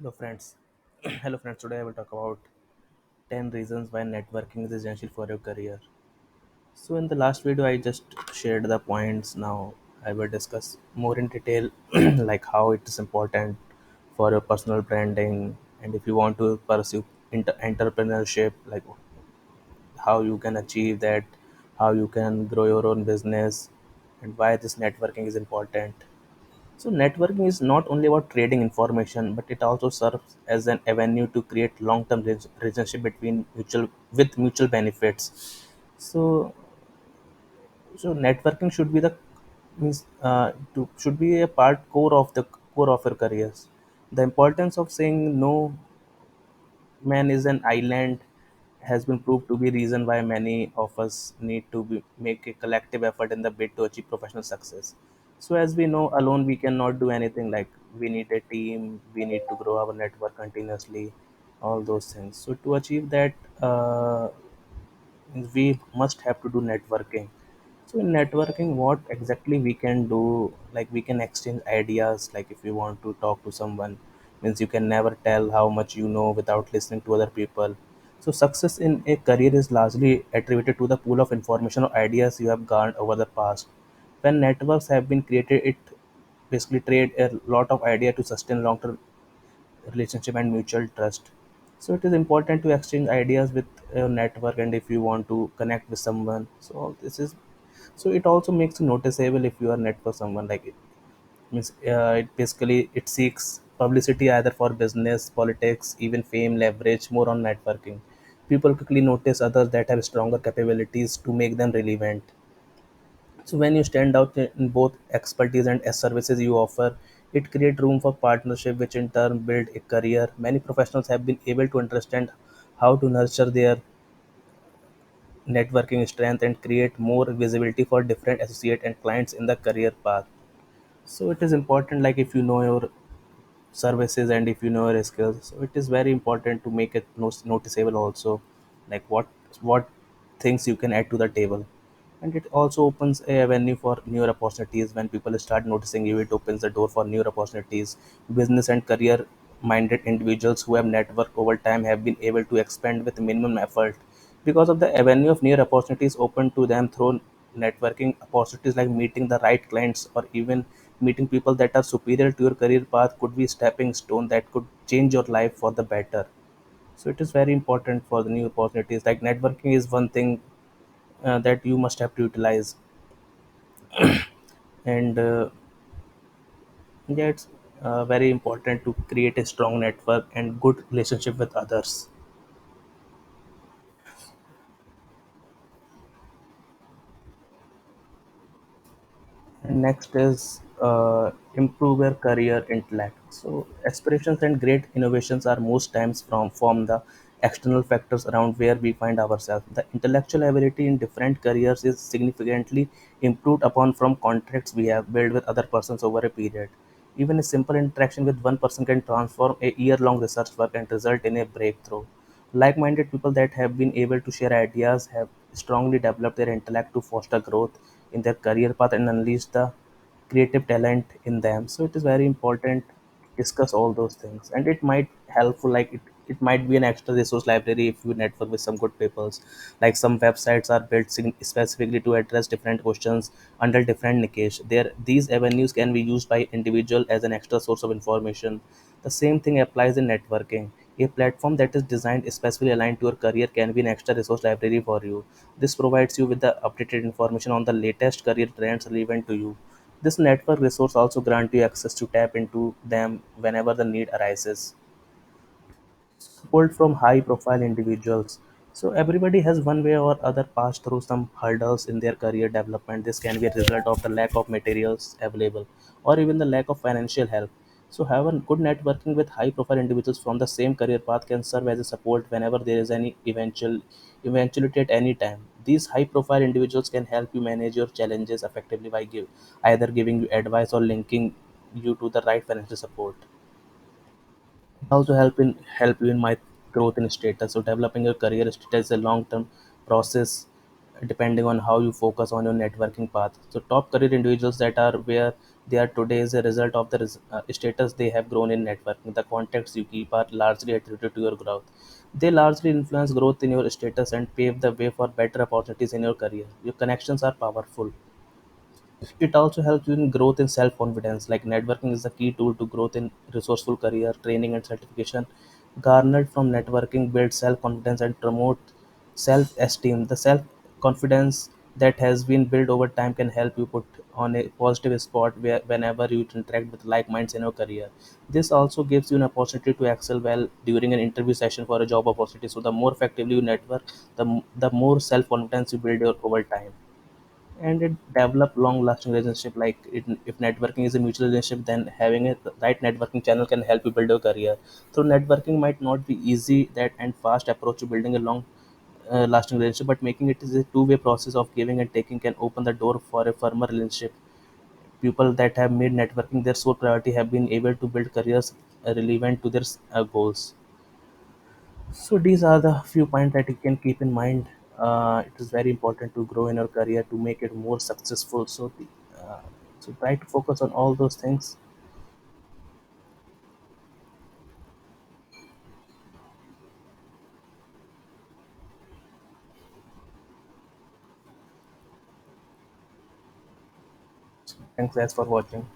Hello, friends. Hello, friends. Today I will talk about 10 reasons why networking is essential for your career. So, in the last video, I just shared the points. Now, I will discuss more in detail, like how it is important for your personal branding, and if you want to pursue entrepreneurship, like how you can achieve that, how you can grow your own business, and why this networking is important. So networking is not only about trading information, but it also serves as an avenue to create long-term relationship between mutual benefits. So so networking should be the means should be a core of your careers. The importance of saying no man is an island has been proved to be reason why many of us need to make a collective effort in the bid to achieve professional success. So as we know, alone we cannot do anything. Like we need a team, we need to grow our network continuously, all those things. So to achieve that, we must have to do networking. So in networking, what exactly we can do, like we can exchange ideas. Like if you want to talk to someone, means you can never tell how much you know without listening to other people. So success in a career is largely attributed to the pool of information or ideas you have garnered over the past. When networks have been created, it basically trade a lot of idea to sustain long-term relationship and mutual trust. So it is important to exchange ideas with a network, and if you want to connect with someone, so this is so it also makes you noticeable if you are net for someone. Like it means it basically it seeks publicity either for business, politics, even fame, leverage more on networking. People quickly notice others that have stronger capabilities to make them relevant. So when you stand out in both expertise and as services you offer, it creates room for partnership, which in turn build a career. Many professionals have been able to understand how to nurture their networking strength and create more visibility for different associate and clients in the career path. So it is important, like if you know your services and if you know your skills, so it is very important to make it noticeable also, like what things you can add to the table. And it also opens a avenue for newer opportunities. When people start noticing you, it opens the door for newer opportunities. Business and career minded individuals who have networked over time have been able to expand with minimum effort because of the avenue of near opportunities open to them through networking. Opportunities like meeting the right clients or even meeting people that are superior to your career path could be stepping stone that could change your life for the better. So it is very important for the new opportunities. Like networking is one thing that you must have to utilize. And yeah, it's very important to create a strong network and good relationship with others. And next is improve your career intellect. So aspirations and great innovations are most times from the external factors around where we find ourselves. The intellectual ability in different careers is significantly improved upon from contracts we have built with other persons over a period. Even a simple interaction with one person can transform a year-long research work and result in a breakthrough. Like-minded people that have been able to share ideas have strongly developed their intellect to foster growth in their career path and unleash the creative talent in them. So it is very important to discuss all those things, and it might helpful, like it might be an extra resource library if you network with some good peoples. Like some websites are built specifically to address different questions under different niche. There these avenues can be used by individual as an extra source of information. The same thing applies in networking. A platform that is designed especially aligned to your career can be an extra resource library for you. This provides you with the updated information on the latest career trends relevant to you. This network resource also grants you access to tap into them whenever the need arises. Pulled from high profile individuals. So everybody has one way or other passed through some hurdles in their career development. This can be a result of the lack of materials available or even the lack of financial help. So having good networking with high profile individuals from the same career path can serve as a support whenever there is any eventuality at any time. These high profile individuals can help you manage your challenges effectively by either giving you advice or linking you to the right financial support. Also help you in my growth in status. So developing your career status is a long term process, depending on how you focus on your networking path. So, top career individuals that are where they are today is a result of the status they have grown in networking. The contacts you keep are largely attributed to your growth. They largely influence growth in your status and pave the way for better opportunities in your career. Your connections are powerful. It also helps you in growth in self-confidence. Like networking is the key tool to growth in resourceful career, training and certification. Garnered from networking builds self-confidence and promote self-esteem. The self-confidence that has been built over time can help you put on a positive spot where whenever you interact with like minds in your career. This also gives you an opportunity to excel well during an interview session for a job opportunity. So the more effectively you network, the more self-confidence you build over time, and it develop long lasting relationship. Like if networking is a mutual relationship, then having a right networking channel can help you build your career. So networking might not be easy that and fast approach to building a long lasting relationship, but making it is a two-way process of giving and taking can open the door for a firmer relationship. People that have made networking their sole priority have been able to build careers relevant to their goals. So these are the few points that you can keep in mind. It is very important to grow in your career to make it more successful. Uh, so try to focus on all those things. Thanks guys for watching.